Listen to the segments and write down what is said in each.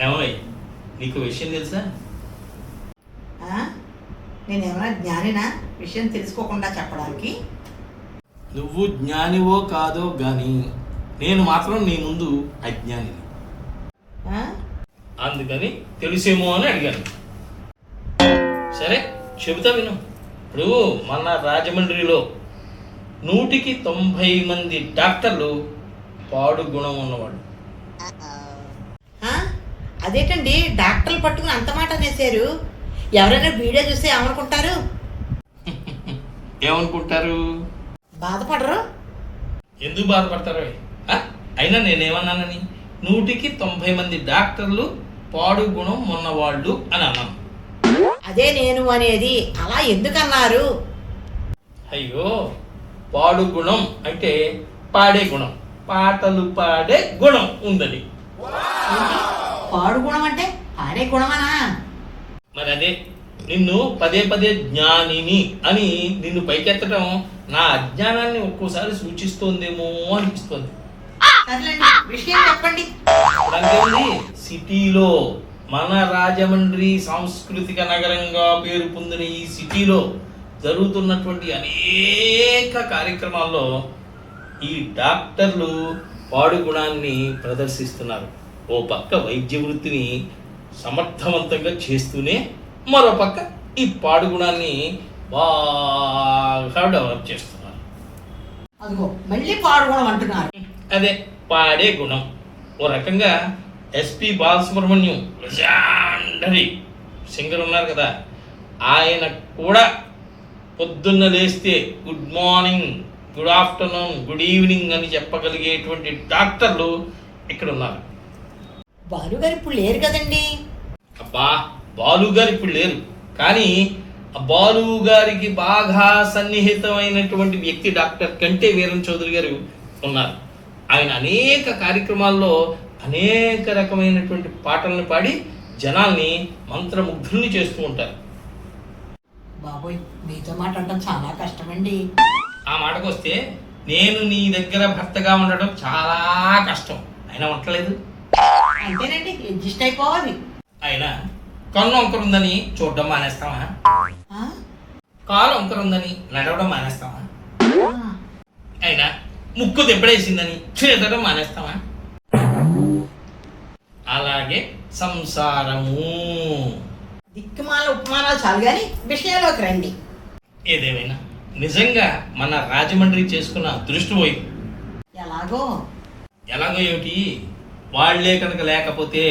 ఏమోయ్, నీకు విషయం తెలుసా? నేనేమన్నా జ్ఞానినా విషయం తెలుసుకోకుండా చెప్పడానికి? నువ్వు జ్ఞానివో కాదో గాని నేను మాత్రం నీ ముందు అజ్ఞానిని. అందుకని తెలిసేమో అని అడిగాను. సరే చెబుతా విను. ఇప్పుడు మన రాజమండ్రిలో 100కి 90 మంది డాక్టర్లు పాడు గుణం ఉన్నవాళ్ళు. అదేంటండి డాక్టర్లు పట్టుకుని అంత మాట అనేసారు? ఎవరైనా వీడియో చూస్తే ఏమనుకుంటారు? ఏమనుకుంటారు? బాధపడరు? ఎందుకు బాధపడతారు? అయినా నేనేమన్నానని? 100కి 90 మంది డాక్టర్లు పాడు గుణం ఉన్నవాళ్ళు అని అన్నాను. అదే నేను అనేది. అలా ఎందుకన్నారు? అయ్యో, పాడు గుణం అంటే పాడే గుణం, పాటలు పాడే గుణం ఉందని. పాడు గుణం అంటే పాడే గుణమనా? మరి అదే నిన్ను పదే పదే జ్ఞానిని అని నిన్ను పైకెత్తడం నా అజ్ఞానాన్ని ఒక్కోసారి సూచిస్తోందేమో అనిపిస్తుంది. విషయం చెప్పండి. సిటీలో, మన రాజమండ్రి సాంస్కృతిక నగరంగా పేరు పొందిన ఈ సిటీలో జరుగుతున్నటువంటి అనేక కార్యక్రమాల్లో ఈ డాక్టర్లు పాడు గుణాన్ని ప్రదర్శిస్తున్నారు. ఓ పక్క వైద్య వృత్తిని సమర్థవంతంగా చేస్తూనే మరో పక్క ఈ పాడు గుణాన్ని బాగా డెవలప్ చేస్తున్నారు. అదిగో మళ్ళీ పాడు గుణం అంటున్నారు. అదే పాడే గుణం. ఓ రకంగా ఎస్పి బాలసుబ్రహ్మణ్యం లెజెండరీ సింగర్ ఉన్నారు కదా, ఆయన కూడా పొద్దున్న లేస్తే good morning, good afternoon, good evening అని చెప్పగలిగేటువంటి డాక్టర్లు ఇక్కడ ఉన్నారు. బాలుగారు ఇప్పుడు లేరు కదండి. అబ్బా, బాలుగారు ఇప్పుడు లేరు, కానీ బాలు గారికి బాగా సన్నిహితమైనటువంటి వ్యక్తి డాక్టర్ కంటే వీరన్ చౌదరి గారు ఉన్నారు. ఆయన అనేక కార్యక్రమాల్లో అనేక రకమైనటువంటి పాటలను పాడి జనాల్ని మంత్రముగ్ధుల్ని చేస్తూ ఉంటారు. బాబోయ్, మీతో మాట్లాడటం చాలా కష్టమండి. ఆ మాటకు వస్తే నేను నీ దగ్గర భర్తగా ఉండడం చాలా కష్టం. అయినా ఉండలేదు. అంతేనండి, అడ్జస్ట్ అయిపోవాలి. అయినా కన్ను వంకరుందని చూడడం మానేస్తావా? కాలు వంకరుందని నడవడం మానేస్తావా? అయినా ముక్కు దెబ్బడేసిందని చేదడం మానేస్తావా? అలాగే సంసారము. దిక్కుమాల ఉపమానాలు చాలు కానీ విషయంలోకి రండి. ఏదేమైనా నిజంగా మన రాజమండ్రి చేసుకున్న అదృష్టం పోయి. ఎలాగో ఏమిటి, వాళ్లే కనుక లేకపోతే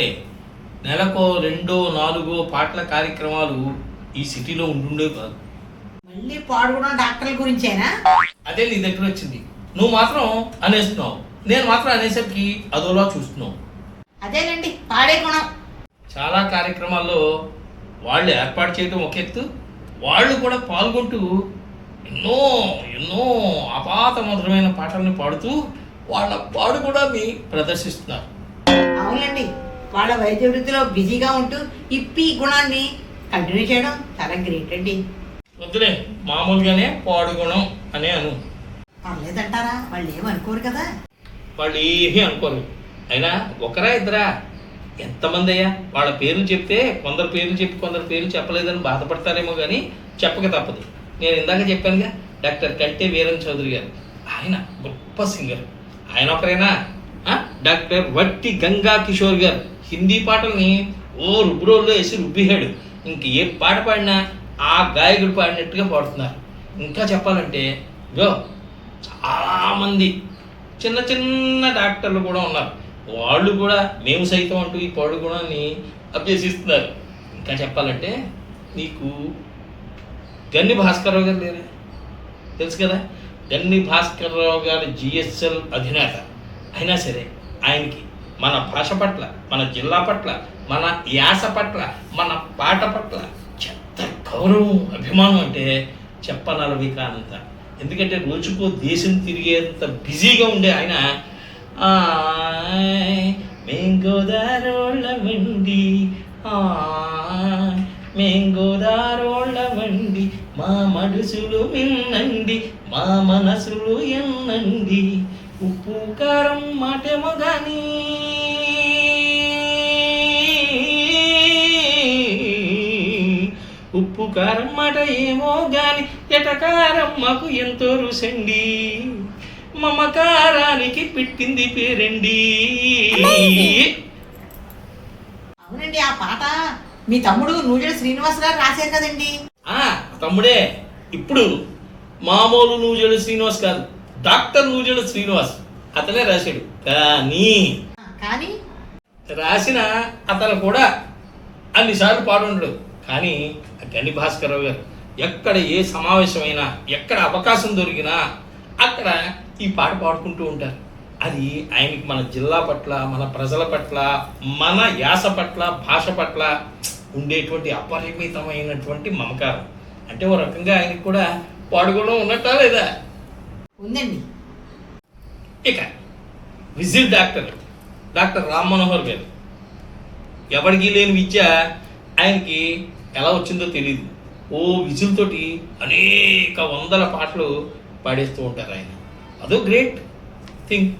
నెలకో 2, 4 పాటల కార్యక్రమాలు ఈ సిటీలో ఉండుండే కాదు. మళ్ళీ పాడుకోవడం డాక్టర్ల గురించేనా? అదే నీ దగ్గర వచ్చింది. నువ్వు మాత్రం అనేస్తున్నావు, నేను మాత్రం అనేసరికి అదోలా చూస్తున్నావు. అదేనండి పాడే గుణం. చాలా కార్యక్రమాల్లో వాళ్ళు ఏర్పాటు చేయడం ఒక ఎత్తు, వాళ్ళు కూడా పాల్గొంటూ ఎన్నో ఎన్నో అపాత మధురమైన పాటల్ని పాడుతూ వాళ్ళ పాడు కూడా ప్రదర్శిస్తున్నారు. అవునండి, వాళ్ళ వైద్య వృత్తిలో బిజీగా ఉంటూ ఇప్పి గుణాన్ని కంటిన్యూ చేయడం చాలా గ్రేట్ అండి. వద్దులే, మామూలుగానే పాడు గుణం అనే అను. పర్లేదంటారా? వాళ్ళు ఏమనుకోరు కదా. వాళ్ళు ఏమీ అనుకోరు. అయినా ఒకరా ఇద్దరా, ఎంతమంది అయ్యా? వాళ్ళ పేర్లు చెప్తే కొందరు పేర్లు చెప్పి కొందరు పేర్లు చెప్పలేదని బాధపడతారేమో కానీ చెప్పక తప్పదు. నేను ఇందాక చెప్పానుగా, డాక్టర్ కంటే వీరన్ చౌదరి గారు, ఆయన గొప్ప సింగర్. ఆయన ఒకరైనా డాక్టర్ వట్టి గంగా కిషోర్ గారు హిందీ పాటల్ని రుబ్బురోల్లో వేసి రుబ్బిహాడు. ఇంక ఏ పాట పాడినా ఆ గాయకుడు పాడినట్టుగా పాడుతున్నారు. ఇంకా చెప్పాలంటే చాలామంది చిన్న చిన్న డాక్టర్లు కూడా ఉన్నారు. వాళ్ళు కూడా మేము సైతం అంటూ ఈ పాడు గుణాన్ని అభ్యసిస్తున్నారు. ఇంకా చెప్పాలంటే నీకు గన్ని భాస్కర్రావు గారు లేరా? తెలుసు కదా, గన్ని భాస్కర్రావు గారు జిఎస్ఎల్ అధినేత. అయినా సరే ఆయనకి మన భాష పట్ల, మన జిల్లా పట్ల, మన యాస పట్ల, మన పాట పట్ల ఎంత గౌరవం, అభిమానం అంటే చెప్పనలవి కానంత. ఎందుకంటే రోజుకో దేశం తిరిగేంత బిజీగా ఉండే ఆయన మేం గోదారోళ్ళ వెండి మేం గోదారోళ్ళమండి, మా మడుసులు విన్నండి, మా మనసులు ఎన్నండి. ఉప్పు కారం మాటేమో గాని ఉప్పు కారం మాట ఏమో గాని ఎటకారం మాకు ఎంతో రుసండి, మమకారానికి పెట్టింది పేరండి. అవునండి, ఆ పాట మీ తమ్ముడు నూజెడు శ్రీనివాస్ గారు రాశారు కదండి. తమ్ముడే. ఇప్పుడు మామూలు నూజెడు శ్రీనివాస్ కాదు, డాక్టర్ నూజెడు శ్రీనివాస్ అతనే రాశాడు. కానీ రాసిన అతను కూడా అన్నిసార్లు పాడుండడు. కానీ గని భాస్కరరావు గారు ఎక్కడ ఏ సమావేశమైనా, ఎక్కడ అవకాశం దొరికినా అక్కడ ఈ పాట పాడుకుంటూ ఉంటారు. అది ఆయనకి మన జిల్లా పట్ల, మన ప్రజల పట్ల, మన యాస పట్ల, భాష పట్ల ఉండేటువంటి అపరిమితమైనటువంటి మమకారం. అంటే ఓ రకంగా ఆయనకి కూడా పాడుకోవడం ఉన్నట్టా లేదా? ఉందండి. ఇక విజిల్ డాక్టర్ రామ్ మనోహర్ గారు, ఎవరికి లేని విద్య ఆయనకి ఎలా వచ్చిందో తెలియదు. ఓ విజిల్ తోటి అనేక వందల పాటలు పాడేస్తూ ఉంటారు ఆయన. అదో గ్రేట్ థింగ్.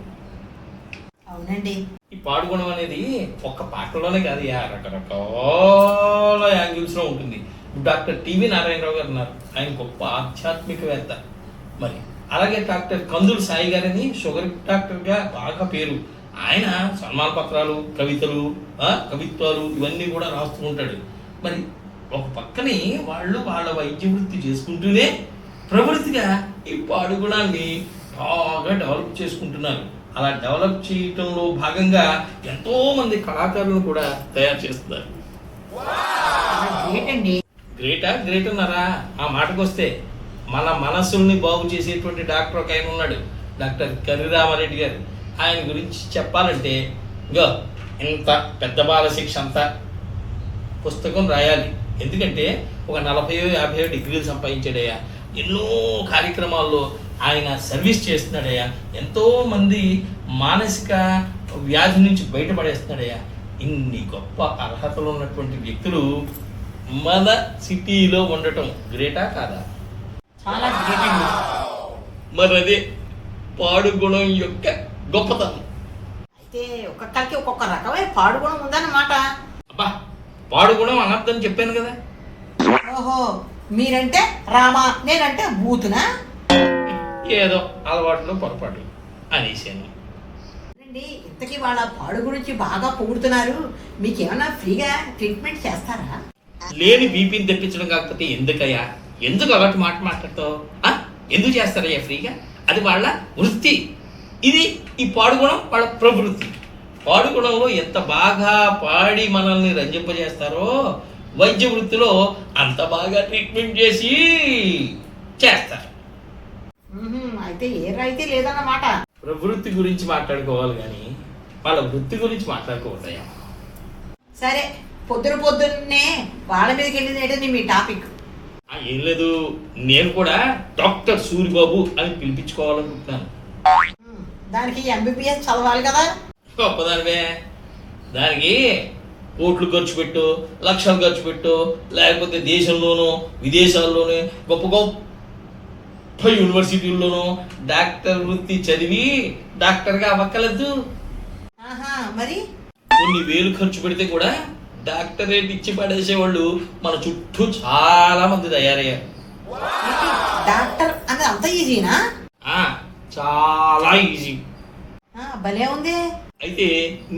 అవునండి. ఈ పాడుకోవడం అనేది ఒక్క పాటలోనే కాదు, రకరకాల యాంగిల్స్లో ఉంటుంది. డాక్టర్ టివి నారాయణరావు గారు ఉన్నారు, ఆయన గొప్ప ఆధ్యాత్మికవేత్త. మరి అలాగే డాక్టర్ కందులు సాయి గారని షుగర్ డాక్టర్గా బాగా పేరు. ఆయన సన్మాన పత్రాలు, కవిత్వాలు ఇవన్నీ కూడా రాస్తూ ఉంటాడు. మరి ఒక పక్కనే వాళ్ళు వాళ్ళ వైద్య వృత్తి చేసుకుంటూనే ప్రవృత్తిగా ఈ పాడుగుణాన్ని బాగా డెవలప్ చేసుకుంటున్నారు. అలా డెవలప్ చేయటంలో భాగంగా ఎంతో మంది కళాకారులను కూడా తయారు చేస్తున్నారు. గ్రేట్ అన్నారా? ఆ మాటకు వస్తే మన మనస్సుల్ని బాగు చేసేటువంటి డాక్టర్ ఒక ఆయన ఉన్నాడు, డాక్టర్ కర్రిరామారెడ్డి గారు. ఆయన గురించి చెప్పాలంటే ఇంకో ఇంత పెద్ద బాల శిక్ష అంతా పుస్తకం రాయాలి. ఎందుకంటే ఒక 40-50 డిగ్రీలు సంపాదించాడయ్యా, ఎన్నో కార్యక్రమాల్లో ఆయన సర్వీస్ చేస్తున్నాడయ్యా, ఎంతోమంది మానసిక వ్యాధి నుంచి బయటపడేస్తున్నాడయ్యా. ఇన్ని గొప్ప అర్హతలు ఉన్నటువంటి వ్యక్తులు మన సిటీలో ఉండటం గ్రేటా కాదా? చాలా గ్రేట్ అండి. మరి అదే పాడుగుణం యొక్క గొప్పతనం. అయితే ఒక్కొక్కరికి ఒక్కొక్క రకమైన పాడుగుణం ఉందన్నమాట. అబ్బా, పాడుగుణం అనర్థం చెప్పాను కదా. ఓహో, మీరంటే రామా, నేనంటే బూతునా? ఏదో అలవాట్లు పొరపాటు అనేసాను. ఇంతకీ వాళ్ళ పాడు గురించి బాగా పొగుడుతున్నారు, మీకేమన్నా ఫ్రీగా ట్రీట్మెంట్ చేస్తారా? లేని బీపీని తెప్పించడం కాకపోతే ఎందుకయ్యా? ఎందుకు అలాంటి మాట మాట్లాడతావు? ఎందుకు చేస్తారయ్యా ఫ్రీగా? అది వాళ్ళ వృత్తి. ఇది ఈ పాడుగుణం వాళ్ళ ప్రవృత్తి. పాడుగుణంలో ఎంత బాగా పాడి మనల్ని రంజింపజేస్తారో వైద్య వృత్తిలో అంత బాగా ట్రీట్మెంట్ చేసి చేస్తారు. అయితే ఏ రైతే లేదన్నమాట. ప్రవృత్తి గురించి మాట్లాడుకోవాలి కానీ వాళ్ళ వృత్తి గురించి మాట్లాడుకోవద్దయ్యా. సరే, పొద్దున్నే వాళ్ళ మీదకి వెళ్ళింది ఏంటండి మీ టాపిక్? ఏం లేదు, నేను కూడా డాక్టర్ సూరిబాబు అని పిలిపించుకోవాలనుకుంటున్నాను. దానికి MBBS చదవాలి కదా. గొప్పదానివే. దానికి కోట్లు ఖర్చు పెట్టు, లక్షలు ఖర్చు పెట్టు, లేకపోతే దేశంలోనూ విదేశాల్లోనూ గొప్ప గొప్ప యూనివర్సిటీల్లోనూ డాక్టర్ వృత్తి చదివి డాక్టర్గా అవ్వక్కలేదు. మరి కొన్ని వేలు ఖర్చు పెడితే కూడా డాక్టరేట్ ఇచ్చి పడేసేవాళ్ళు మన చుట్టూ చాలా మంది తయారయ్యారు. డాక్టర్ అనేది అంత ఈజీనా? చాలా ఈజీ. భలే ఉంది. అయితే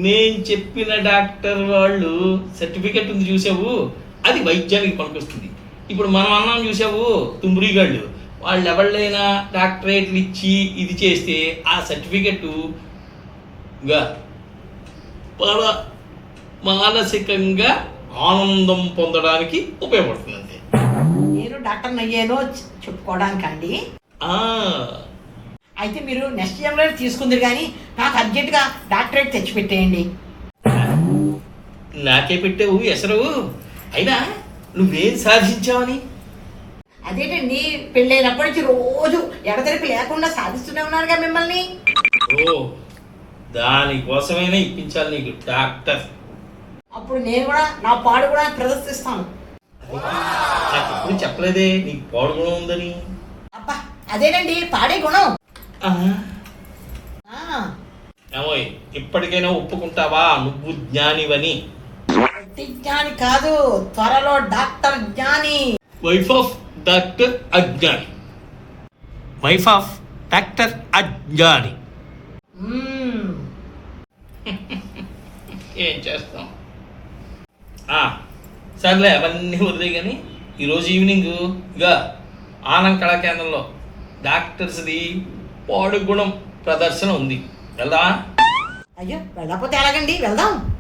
నేను చెప్పిన డాక్టర్ వాళ్ళు సర్టిఫికెట్ ఉంది చూసావు, అది వైద్యానికి పనికొస్తుంది. ఇప్పుడు మనం అన్నాం చూసావు తుమ్మురిగాళ్ళు, వాళ్ళు ఎవళ్ళైనా డాక్టరేట్లు ఇచ్చి ఇది చేస్తే ఆ సర్టిఫికెట్ మానసికంగా ఆనందం పొందడానికి ఉపయోగపడుతుంది. నేను డాక్టర్ అయ్యానో చెప్పుకోవడానికండి. అయితే మీరు నెక్స్ట్ ఇయర్లో తీసుకుందరు కానీ నాకు అర్జెంటుగా డాక్టరేట్ తెచ్చిపెట్టేయండి. నాకే పెట్టావు ఎసరు. అయినా నువ్వేం సాధించావని? అదేంటండి, పెళ్ళైనప్పటి నుంచి రోజు ఎడతెరిపి లేకుండా సాధిస్తూనే ఉన్నానుగా మిమ్మల్ని. దానికోసమైనా ఇప్పించాలి నీకు డాక్టర్. అప్పుడు నేను కూడా నా పాడు కూడా ప్రదర్శిస్తాను. నాకు ఎప్పుడు చెప్పలేదే నీకు పాడు గుణం ఉందని. అబ్బా అదేనండి పాడే గుణం. ఆ, ఏమోయ్ ఇప్పటికైనా ఒప్పుకుంటావా నువ్వు జ్ఞానివని? ఒట్టి జ్ఞాని కాదు, త్వరలో డాక్టర్ జ్ఞాని. వైఫ్ ఆఫ్ డాక్టర్ అజ్ఞాని. వైఫ్ ఆఫ్ డాక్టర్ అజ్ఞాని. మ్మ్. ఏం చేస్తాం. సర్లే అవన్నీ వదిలే కానీ ఈరోజు ఈవినింగ్ ఇక ఆనంద్ కళా కేంద్రంలో డాక్టర్స్ది పాడు గుణం ప్రదర్శన ఉంది, వెళ్దామా? అయ్యో వెళ్ళకపోతే ఎలాగండి, వెళ్దాం.